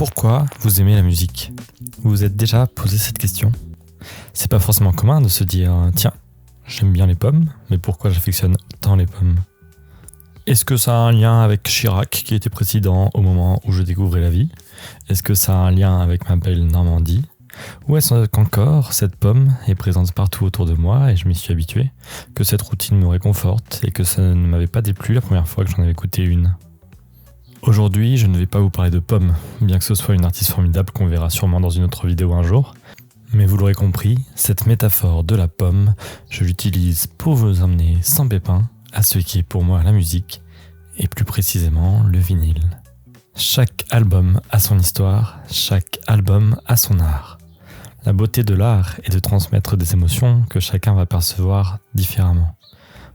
Pourquoi vous aimez la musique ? Vous vous êtes déjà posé cette question ? C'est pas forcément commun de se dire « Tiens, j'aime bien les pommes, mais pourquoi j'affectionne autant les pommes ?» Est-ce que ça a un lien avec Chirac, qui était président au moment où je découvrais la vie ? Est-ce que ça a un lien avec ma belle Normandie ? Ou est-ce qu'encore cette pomme est présente partout autour de moi et je m'y suis habitué, que cette routine me réconforte et que ça ne m'avait pas déplu la première fois que j'en avais écouté une ? Aujourd'hui, je ne vais pas vous parler de pommes, bien que ce soit une artiste formidable qu'on verra sûrement dans une autre vidéo un jour. Mais vous l'aurez compris, cette métaphore de la pomme, je l'utilise pour vous emmener sans pépin à ce qui est pour moi la musique, et plus précisément le vinyle. Chaque album a son histoire, chaque album a son art. La beauté de l'art est de transmettre des émotions que chacun va percevoir différemment.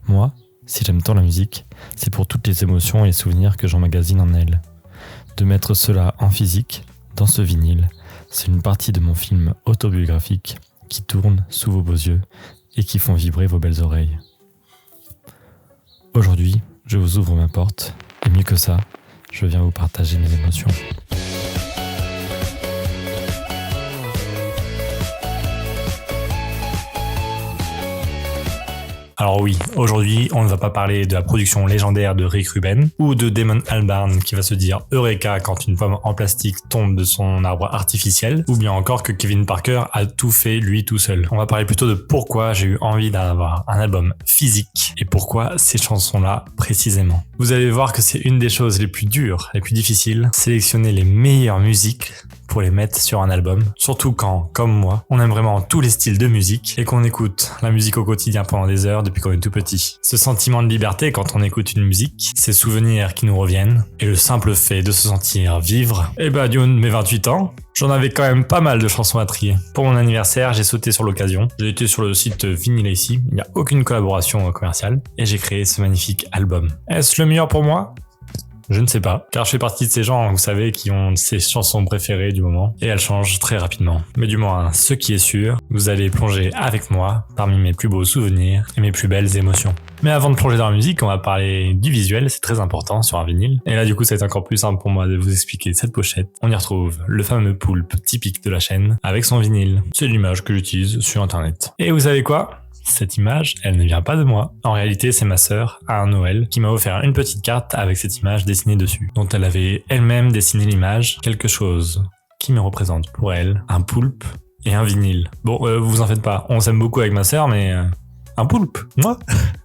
Moi, si j'aime tant la musique, c'est pour toutes les émotions et souvenirs que j'emmagasine en elle. De mettre cela en physique, dans ce vinyle, c'est une partie de mon film autobiographique qui tourne sous vos beaux yeux et qui font vibrer vos belles oreilles. Aujourd'hui, je vous ouvre ma porte, et mieux que ça, je viens vous partager mes émotions. Alors oui, aujourd'hui, on ne va pas parler de la production légendaire de Rick Rubin ou de Damon Albarn qui va se dire Eureka quand une pomme en plastique tombe de son arbre artificiel, ou bien encore que Kevin Parker a tout fait lui tout seul. On va parler plutôt de pourquoi j'ai eu envie d'avoir un album physique et pourquoi ces chansons-là précisément. Vous allez voir que c'est une des choses les plus dures, les plus difficiles, sélectionner les meilleures musiques pour les mettre sur un album, surtout quand, comme moi, on aime vraiment tous les styles de musique et qu'on écoute la musique au quotidien pendant des heures depuis qu'on est tout petit. Ce sentiment de liberté quand on écoute une musique, ces souvenirs qui nous reviennent, et le simple fait de se sentir vivre, du haut de mes 28 ans, j'en avais quand même pas mal de chansons à trier. Pour mon anniversaire, j'ai sauté sur l'occasion, j'ai été sur le site Vinyl ici, il n'y a aucune collaboration commerciale, et j'ai créé ce magnifique album. Est-ce le meilleur pour moi ? Je ne sais pas, car je fais partie de ces gens, vous savez, qui ont ces chansons préférées du moment, et elles changent très rapidement. Mais du moins, ce qui est sûr, vous allez plonger avec moi parmi mes plus beaux souvenirs et mes plus belles émotions. Mais avant de plonger dans la musique, on va parler du visuel, c'est très important sur un vinyle. Et là, du coup, ça va être encore plus simple pour moi de vous expliquer cette pochette. On y retrouve le fameux poulpe typique de la chaîne, avec son vinyle. C'est l'image que j'utilise sur internet. Et vous savez quoi ? Cette image, elle ne vient pas de moi. En réalité, c'est ma sœur, à un Noël, qui m'a offert une petite carte avec cette image dessinée dessus, dont elle avait elle-même dessiné l'image, quelque chose qui me représente pour elle, un poulpe et un vinyle. Bon, vous en faites pas, on s'aime beaucoup avec ma sœur, mais un poulpe, moi.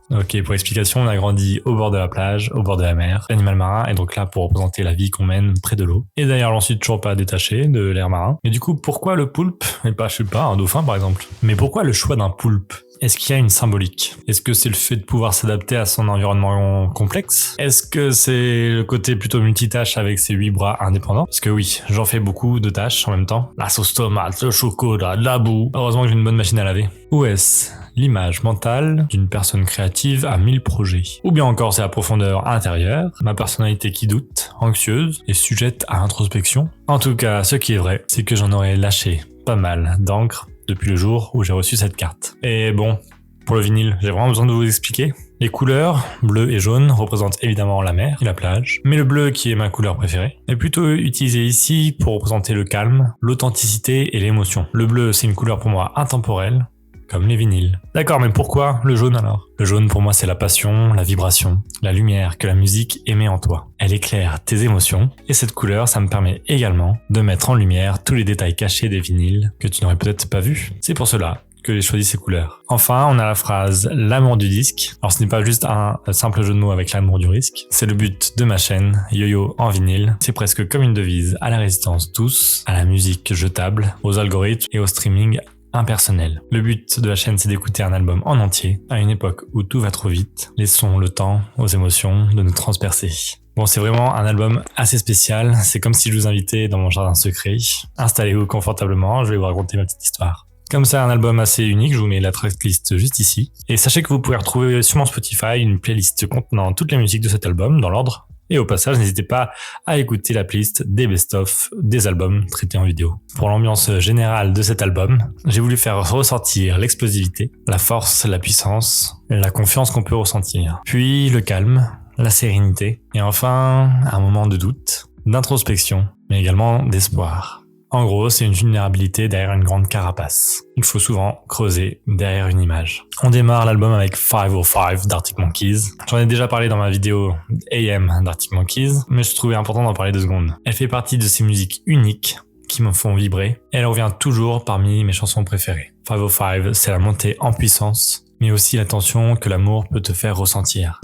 Ok, pour explication, on a grandi au bord de la plage, au bord de la mer, animal marin est donc là pour représenter la vie qu'on mène près de l'eau. Et d'ailleurs, j'en suis toujours pas détaché de l'air marin. Mais du coup, pourquoi le poulpe et pas, je sais pas, un dauphin par exemple ? Mais pourquoi le choix d'un poulpe ? Est-ce qu'il y a une symbolique ? Est-ce que c'est le fait de pouvoir s'adapter à son environnement complexe ? Est-ce que c'est le côté plutôt multitâche avec ses 8 bras indépendants ? Parce que oui, j'en fais beaucoup de tâches en même temps. La sauce tomate, le chocolat, la boue. Heureusement que j'ai une bonne machine à laver. Ou est-ce l'image mentale d'une personne créative à 1000 projets ? Ou bien encore c'est la profondeur intérieure, ma personnalité qui doute, anxieuse et sujette à introspection ? En tout cas, ce qui est vrai, c'est que j'en aurais lâché pas mal d'encre depuis le jour où j'ai reçu cette carte. Et bon, pour le vinyle, j'ai vraiment besoin de vous expliquer. Les couleurs, bleu et jaune, représentent évidemment la mer et la plage, mais le bleu, qui est ma couleur préférée, est plutôt utilisé ici pour représenter le calme, l'authenticité et l'émotion. Le bleu, c'est une couleur pour moi intemporelle, comme les vinyles. D'accord, mais pourquoi le jaune alors ? Le jaune pour moi c'est la passion, la vibration, la lumière que la musique émet en toi. Elle éclaire tes émotions, et cette couleur ça me permet également de mettre en lumière tous les détails cachés des vinyles que tu n'aurais peut-être pas vus. C'est pour cela que j'ai choisi ces couleurs. Enfin, on a la phrase « l'amour du disque ». Alors ce n'est pas juste un simple jeu de mots avec l'amour du risque, c'est le but de ma chaîne, Yo-Yo en vinyle. C'est presque comme une devise à la résistance douce, à la musique jetable, aux algorithmes et au streaming impersonnel. Le but de la chaîne, c'est d'écouter un album en entier, à une époque où tout va trop vite. Laissons le temps aux émotions de nous transpercer. Bon, c'est vraiment un album assez spécial. C'est comme si je vous invitais dans mon jardin secret. Installez-vous confortablement, je vais vous raconter ma petite histoire. Comme ça, un album assez unique, je vous mets la tracklist juste ici. Et sachez que vous pouvez retrouver sur mon Spotify une playlist contenant toutes les musiques de cet album, dans l'ordre. Et au passage, n'hésitez pas à écouter la playlist des best-of des albums traités en vidéo. Pour l'ambiance générale de cet album, j'ai voulu faire ressortir l'explosivité, la force, la puissance, la confiance qu'on peut ressentir. Puis le calme, la sérénité, et enfin un moment de doute, d'introspection, mais également d'espoir. En gros, c'est une vulnérabilité derrière une grande carapace. Il faut souvent creuser derrière une image. On démarre l'album avec 505 d'Arctic Monkeys. J'en ai déjà parlé dans ma vidéo AM d'Arctic Monkeys, mais je trouvais important d'en parler 2 secondes. Elle fait partie de ces musiques uniques qui me font vibrer, et elle revient toujours parmi mes chansons préférées. 505, c'est la montée en puissance, mais aussi la tension que l'amour peut te faire ressentir.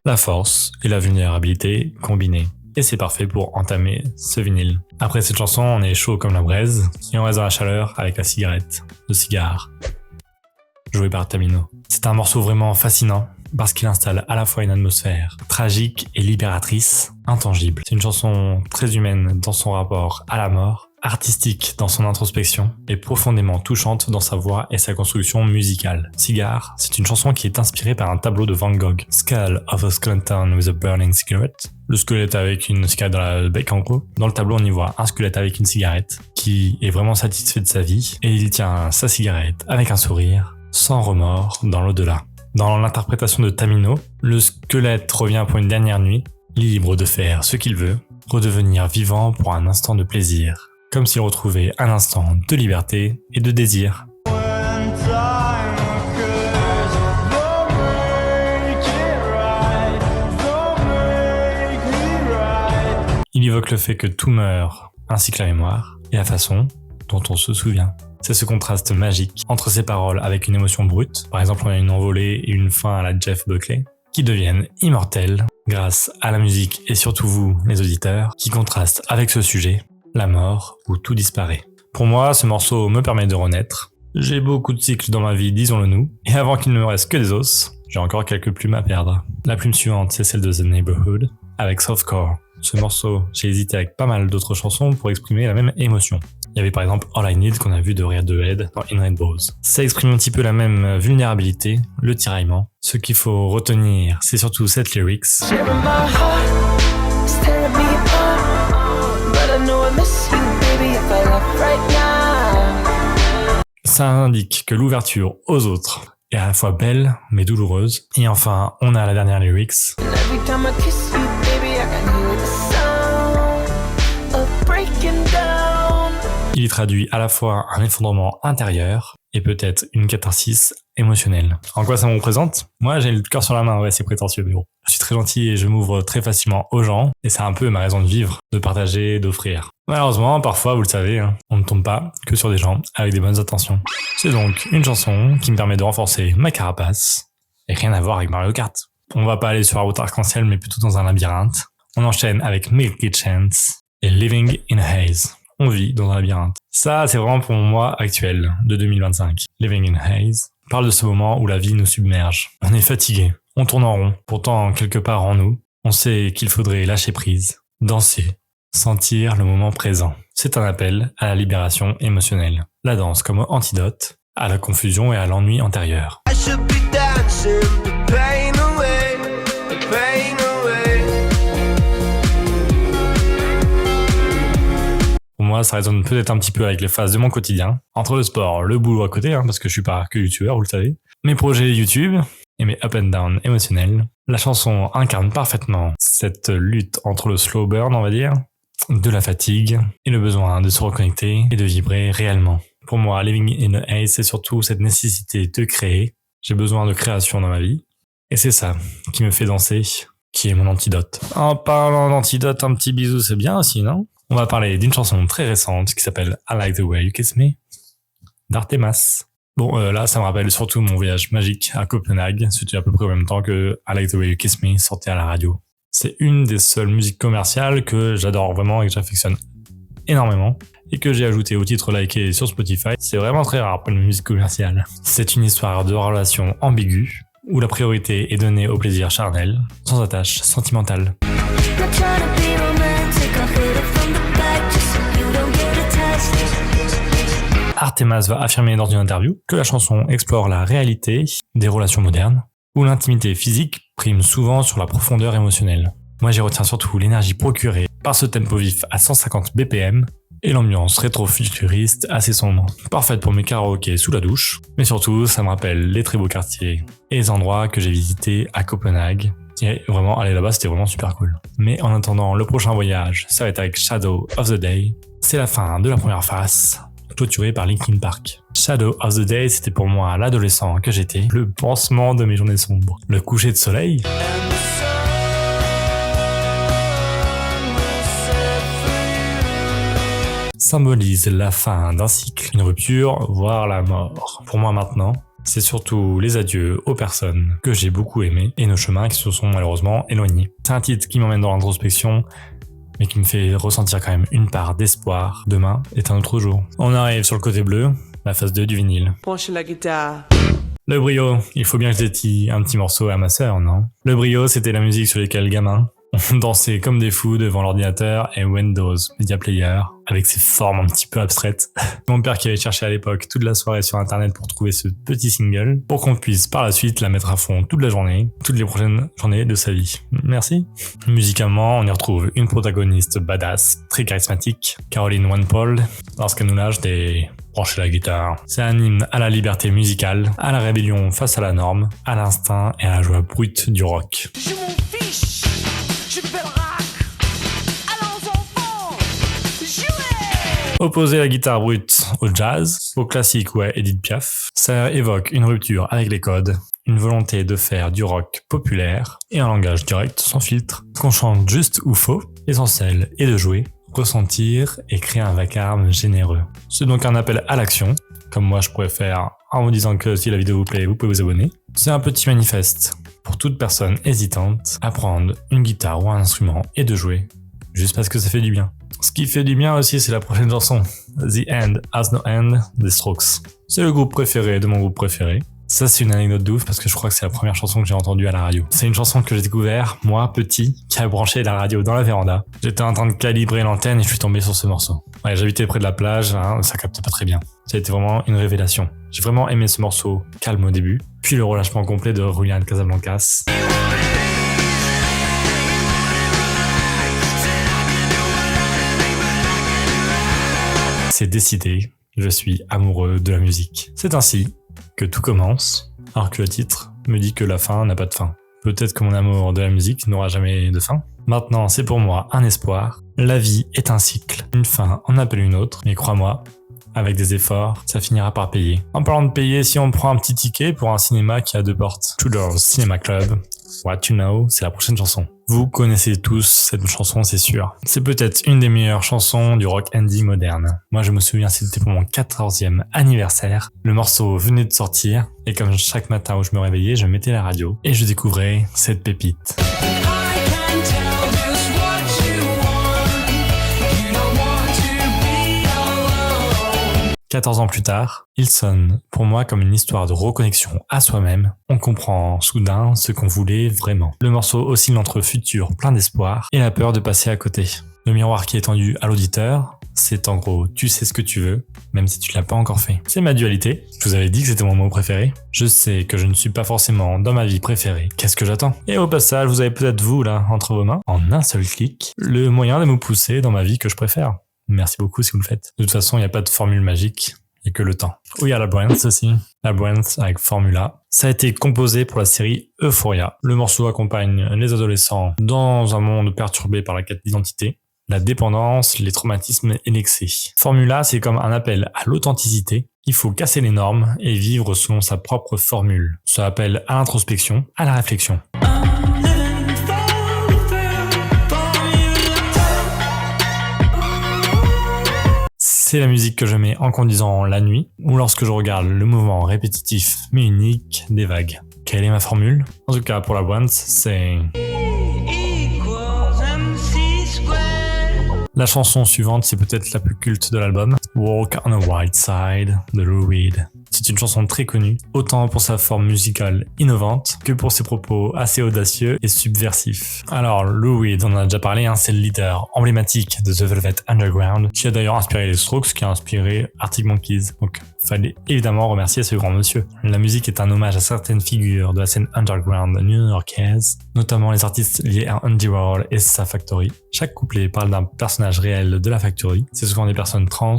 La force et la vulnérabilité combinées. Et c'est parfait pour entamer ce vinyle. Après cette chanson, on est chaud comme la braise, et on reste dans la chaleur avec la cigarette, le cigare, joué par Tamino. C'est un morceau vraiment fascinant, parce qu'il installe à la fois une atmosphère tragique et libératrice, intangible. C'est une chanson très humaine dans son rapport à la mort, artistique dans son introspection et profondément touchante dans sa voix et sa construction musicale. Cigar, c'est une chanson qui est inspirée par un tableau de Van Gogh. Skull of a skeleton with a burning cigarette. Le squelette avec une cigarette dans le bec en gros. Dans le tableau, on y voit un squelette avec une cigarette qui est vraiment satisfait de sa vie et il tient sa cigarette avec un sourire, sans remords, dans l'au-delà. Dans l'interprétation de Tamino, le squelette revient pour une dernière nuit, libre de faire ce qu'il veut, redevenir vivant pour un instant de plaisir. Comme s'il retrouvait un instant de liberté et de désir. Il évoque le fait que tout meurt, ainsi que la mémoire, et la façon dont on se souvient. C'est ce contraste magique entre ces paroles avec une émotion brute, par exemple on a une envolée et une fin à la Jeff Buckley, qui deviennent immortelles grâce à la musique et surtout vous, les auditeurs, qui contrastent avec ce sujet, la mort où tout disparaît. Pour moi, ce morceau me permet de renaître. J'ai beaucoup de cycles dans ma vie, disons-le nous, et avant qu'il ne me reste que des os, j'ai encore quelques plumes à perdre. La plume suivante, c'est celle de The Neighborhood, avec Softcore. Ce morceau, j'ai hésité avec pas mal d'autres chansons pour exprimer la même émotion. Il y avait par exemple All I Need qu'on a vu de Radiohead dans In Rainbows. Ça exprime un petit peu la même vulnérabilité, le tiraillement. Ce qu'il faut retenir, c'est surtout cette lyrics. Ça indique que l'ouverture aux autres est à la fois belle mais douloureuse. Et enfin, on a la dernière lyrics. Il y traduit à la fois un effondrement intérieur et peut-être une catharsis émotionnelle. En quoi ça me représente ? Moi, j'ai le cœur sur la main, ouais, c'est prétentieux, mais bon. Je suis très gentil et je m'ouvre très facilement aux gens, et c'est un peu ma raison de vivre, de partager, d'offrir. Malheureusement, parfois, vous le savez, on ne tombe pas que sur des gens avec des bonnes intentions. C'est donc une chanson qui me permet de renforcer ma carapace, et rien à voir avec Mario Kart. On va pas aller sur la route arc-en-ciel, mais plutôt dans un labyrinthe. On enchaîne avec Milky Chance et Living in a Haze. On vit dans un labyrinthe. Ça, c'est vraiment pour moi actuel, de 2025. Living in Haze parle de ce moment où la vie nous submerge. On est fatigué, on tourne en rond. Pourtant, quelque part en nous, on sait qu'il faudrait lâcher prise, danser, sentir le moment présent. C'est un appel à la libération émotionnelle. La danse comme antidote à la confusion et à l'ennui antérieur. Pour moi, ça résonne peut-être un petit peu avec les phases de mon quotidien. Entre le sport, le boulot à côté, parce que je suis pas que youtubeur, vous le savez. Mes projets YouTube et mes up and down émotionnels. La chanson incarne parfaitement cette lutte entre le slow burn, on va dire, de la fatigue et le besoin de se reconnecter et de vibrer réellement. Pour moi, Living in a Haze, c'est surtout cette nécessité de créer. J'ai besoin de création dans ma vie. Et c'est ça qui me fait danser, qui est mon antidote. En parlant d'antidote, un petit bisou, c'est bien aussi, non ? On va parler d'une chanson très récente qui s'appelle I Like the Way You Kiss Me d'Artemas. Bon, là, ça me rappelle surtout mon voyage magique à Copenhague. C'était à peu près au même temps que I Like the Way You Kiss Me sortait à la radio. C'est une des seules musiques commerciales que j'adore vraiment et que j'affectionne énormément et que j'ai ajouté au titre liké sur Spotify. C'est vraiment très rare pour une musique commerciale. C'est une histoire de relation ambiguë où la priorité est donnée au plaisir charnel, sans attache sentimentale. Artemas va affirmer dans une interview que la chanson explore la réalité des relations modernes, où l'intimité physique prime souvent sur la profondeur émotionnelle. Moi j'y retiens surtout l'énergie procurée par ce tempo vif à 150 BPM et l'ambiance rétro-futuriste assez sombre. Parfaite pour mes karaokés sous la douche, mais surtout ça me rappelle les très beaux quartiers et les endroits que j'ai visités à Copenhague. Et vraiment, aller là-bas, c'était vraiment super cool. Mais en attendant, le prochain voyage, ça va être avec Shadow of the Day. C'est la fin de la première phase, clôturée par Linkin Park. Shadow of the Day, c'était pour moi l'adolescent que j'étais, le pansement de mes journées sombres. Le coucher de soleil, symbolise la fin d'un cycle, une rupture, voire la mort. Pour moi maintenant, c'est surtout les adieux aux personnes que j'ai beaucoup aimées et nos chemins qui se sont malheureusement éloignés. C'est un titre qui m'emmène dans l'introspection, mais qui me fait ressentir quand même une part d'espoir. Demain est un autre jour. On arrive sur le côté bleu, la phase 2 du vinyle. Branchez la guitare. Le brio, il faut bien que je dédie un petit morceau à ma sœur, non? Le brio, c'était la musique sur laquelle gamins on dansait comme des fous devant l'ordinateur et Windows Media Player avec ses formes un petit peu abstraites. Mon père qui avait cherché à l'époque toute la soirée sur internet pour trouver ce petit single pour qu'on puisse par la suite la mettre à fond toute la journée, toutes les prochaines journées de sa vie. Merci. Musicalement, on y retrouve une protagoniste badass, très charismatique, Caroline One-Paul, lorsqu'elle nous lâche des brancher la guitare. C'est un hymne à la liberté musicale, à la rébellion face à la norme, à l'instinct et à la joie brute du rock. Je m'en fiche, je fais le rock. Allons enfants, jouez. Opposer la guitare brute au jazz, au classique ou à Edith Piaf, ça évoque une rupture avec les codes, une volonté de faire du rock populaire et un langage direct sans filtre. Qu'on chante juste ou faux, l'essentiel est de jouer, ressentir et créer un vacarme généreux. C'est donc un appel à l'action, comme moi je pourrais faire en vous disant que si la vidéo vous plaît, vous pouvez vous abonner. C'est un petit manifeste pour toute personne hésitante à prendre une guitare ou un instrument et de jouer, juste parce que ça fait du bien. Ce qui fait du bien aussi, c'est la prochaine chanson, The End Has No End des Strokes. C'est le groupe préféré de mon groupe préféré. Ça, c'est une anecdote de ouf parce que je crois que c'est la première chanson que j'ai entendue à la radio. C'est une chanson que j'ai découvert, moi, petit, qui a branché la radio dans la véranda. J'étais en train de calibrer l'antenne et je suis tombé sur ce morceau. Ouais, j'habitais près de la plage, hein, ça captait pas très bien. Ça a été vraiment une révélation. J'ai vraiment aimé ce morceau calme au début, puis le relâchement complet de Julian Casablancas. C'est décidé, je suis amoureux de la musique. C'est ainsi que tout commence, alors que le titre me dit que la fin n'a pas de fin. Peut-être que mon amour de la musique n'aura jamais de fin. Maintenant, c'est pour moi un espoir. La vie est un cycle. Une fin en appelle une autre, mais crois-moi, avec des efforts, ça finira par payer. En parlant de payer, si on prend un petit ticket pour un cinéma qui a deux portes, Tudor Cinema Club, What You Know, c'est la prochaine chanson. Vous connaissez tous cette chanson, c'est sûr. C'est peut-être une des meilleures chansons du rock indie moderne. Moi, je me souviens, c'était pour mon 14e anniversaire. Le morceau venait de sortir, et comme chaque matin où je me réveillais, je mettais la radio, et je découvrais cette pépite. 14 ans plus tard, il sonne pour moi comme une histoire de reconnexion à soi-même. On comprend soudain ce qu'on voulait vraiment. Le morceau oscille entre futur plein d'espoir et la peur de passer à côté. Le miroir qui est tendu à l'auditeur, c'est en gros tu sais ce que tu veux, même si tu l'as pas encore fait. C'est ma dualité. Je vous avais dit que c'était mon mot préféré. Je sais que je ne suis pas forcément dans ma vie préférée. Qu'est-ce que j'attends? Et au passage, vous avez peut-être vous là, entre vos mains, en un seul clic, le moyen de me pousser dans ma vie que je préfère. Merci beaucoup si vous le faites. De toute façon, il n'y a pas de formule magique, il n'y a que le temps. Oui, il y a Labyrinth aussi. Labyrinth avec Formula. Ça a été composé pour la série Euphoria. Le morceau accompagne les adolescents dans un monde perturbé par la quête d'identité, la dépendance, les traumatismes et l'excès. Formula, c'est comme un appel à l'authenticité. Il faut casser les normes et vivre selon sa propre formule. Ça appelle à l'introspection, à la réflexion. C'est la musique que je mets en conduisant la nuit ou lorsque je regarde le mouvement répétitif mais unique des vagues. Quelle est ma formule? En tout cas pour la Labyrinth, c'est... La chanson suivante, c'est peut-être la plus culte de l'album, Walk on the White Side de Lou Reed. Si C'est une chanson très connue, autant pour sa forme musicale innovante que pour ses propos assez audacieux et subversifs. Alors, Lou Reed, on en a déjà parlé, hein, c'est le leader emblématique de The Velvet Underground, qui a d'ailleurs inspiré les Strokes, qui a inspiré Arctic Monkeys. Donc, fallait évidemment remercier ce grand monsieur. La musique est un hommage à certaines figures de la scène underground new-yorkaise, notamment les artistes liés à Andy Warhol et sa Factory. Chaque couplet parle d'un personnage réel de la Factory. C'est souvent des personnes trans,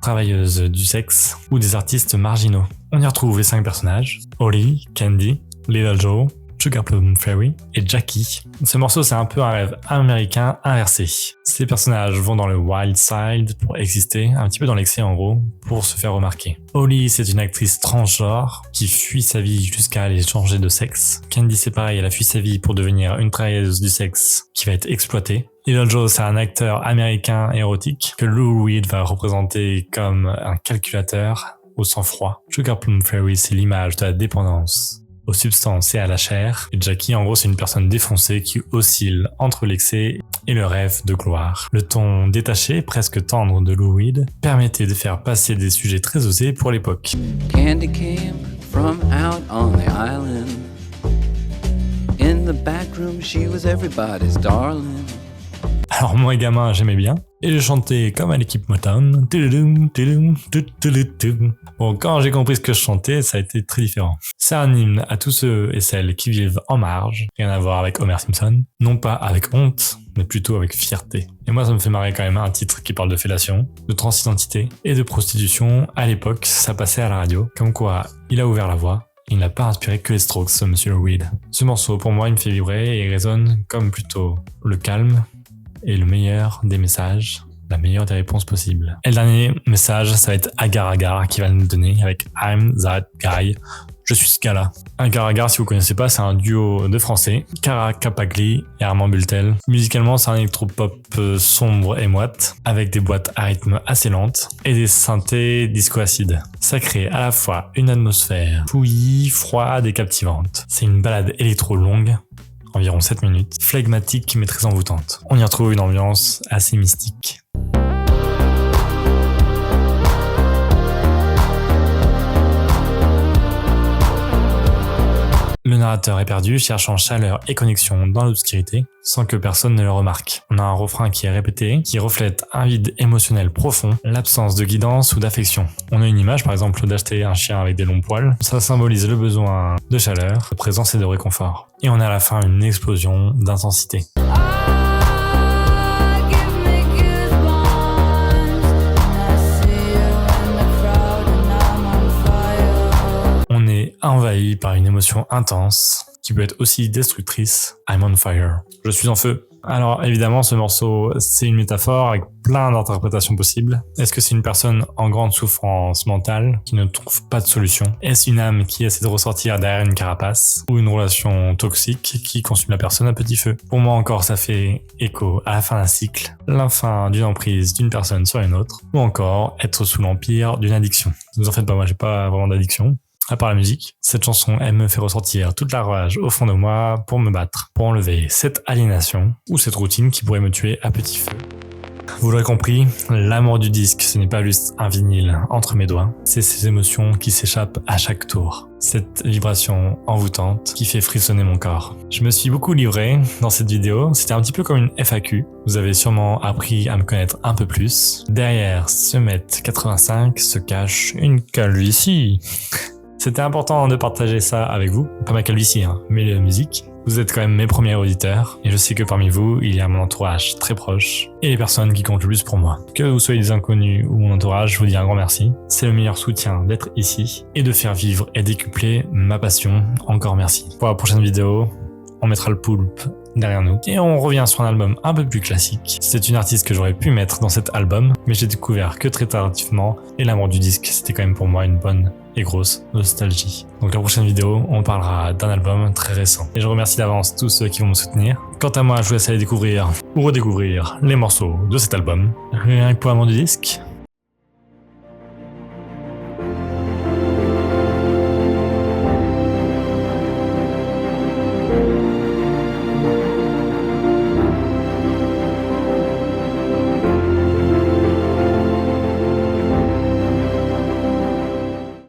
travailleuses du sexe ou des artistes marginaux. On y retrouve les 5 personnages: Holly, Candy, Little Joe, Sugar Plum Fairy et Jackie. Ce morceau, c'est un peu un rêve américain inversé. Ces personnages vont dans le wild side pour exister, un petit peu dans l'excès en gros, pour se faire remarquer. Holly, c'est une actrice transgenre qui fuit sa vie jusqu'à aller changer de sexe. Candy, c'est pareil, elle a fui sa vie pour devenir une travailleuse du sexe qui va être exploitée. Little Joe, c'est un acteur américain érotique que Lou Reed va représenter comme un calculateur au sang-froid. Sugar Plum Fairy, c'est l'image de la dépendance aux substances et à la chair. Et Jackie, en gros, c'est une personne défoncée qui oscille entre l'excès et le rêve de gloire. Le ton détaché, presque tendre de Lou Reed permettait de faire passer des sujets très osés pour l'époque. Candy came from out on the island. In the back room, she was everybody's darling. Alors moi gamin j'aimais bien et je chantais comme à l'équipe Motown. Bon, quand j'ai compris ce que je chantais, ça a été très différent. C'est un hymne à tous ceux et celles qui vivent en marge, rien à voir avec Homer Simpson, non pas avec honte, mais plutôt avec fierté. Et moi ça me fait marrer quand même un titre qui parle de fellation, de transidentité et de prostitution. À l'époque, ça passait à la radio, comme quoi il a ouvert la voie. Il n'a pas inspiré que les Strokes, ce monsieur Reed. Ce morceau, pour moi, il me fait vibrer et il résonne comme plutôt le calme et le meilleur des messages, la meilleure des réponses possibles. Et le dernier message, ça va être Agar Agar qui va nous donner avec I'm That Guy. Je suis ce gars-là. Agar Agar, si vous connaissez pas, c'est un duo de français, Cara Capagli et Armand Bultel. Musicalement, c'est un électropop sombre et moite, avec des boîtes à rythme assez lentes et des synthés disco-acides. Ça crée à la fois une atmosphère fouillie, froide et captivante. C'est une balade électro longue, environ 7 minutes, flegmatique mais très envoûtante. On y retrouve une ambiance assez mystique. Le narrateur est perdu, cherchant chaleur et connexion dans l'obscurité, sans que personne ne le remarque. On a un refrain qui est répété, qui reflète un vide émotionnel profond, l'absence de guidance ou d'affection. On a une image, par exemple, d'acheter un chien avec des longs poils. Ça symbolise le besoin de chaleur, de présence et de réconfort. Et on a à la fin une explosion d'intensité. Envahi par une émotion intense qui peut être aussi destructrice. I'm on fire. Je suis en feu. Alors évidemment, ce morceau, c'est une métaphore avec plein d'interprétations possibles. Est-ce que c'est une personne en grande souffrance mentale qui ne trouve pas de solution? Est-ce une âme qui essaie de ressortir derrière une carapace? Ou une relation toxique qui consume la personne à petit feu? Pour moi encore, ça fait écho à la fin d'un cycle, la fin d'une emprise d'une personne sur une autre, ou encore être sous l'empire d'une addiction. Ne vous en faites pas, moi j'ai pas vraiment d'addiction. À part la musique, cette chanson, elle me fait ressortir toute la rage au fond de moi pour me battre, pour enlever cette aliénation ou cette routine qui pourrait me tuer à petit feu. Vous l'aurez compris, l'amour du disque, ce n'est pas juste un vinyle entre mes doigts, c'est ces émotions qui s'échappent à chaque tour. Cette vibration envoûtante qui fait frissonner mon corps. Je me suis beaucoup livré dans cette vidéo, c'était un petit peu comme une FAQ. Vous avez sûrement appris à me connaître un peu plus. Derrière ce 1m85 se cache une calvitie. C'était important de partager ça avec vous, pas ma calvitie, mais la musique. Vous êtes quand même mes premiers auditeurs, et je sais que parmi vous, il y a mon entourage très proche, et les personnes qui comptent le plus pour moi. Que vous soyez des inconnus ou mon entourage, je vous dis un grand merci. C'est le meilleur soutien d'être ici, et de faire vivre et décupler ma passion. Encore merci. Pour la prochaine vidéo, on mettra le poulpe derrière nous. Et on revient sur un album un peu plus classique. C'est une artiste que j'aurais pu mettre dans cet album, mais j'ai découvert que très tardivement, et l'amour du disque, c'était quand même pour moi une bonne et grosse nostalgie. Donc la prochaine vidéo, on parlera d'un album très récent. Et je remercie d'avance tous ceux qui vont me soutenir. Quant à moi, je vous laisse aller découvrir ou redécouvrir les morceaux de cet album. Rien que pour l'amour du disque.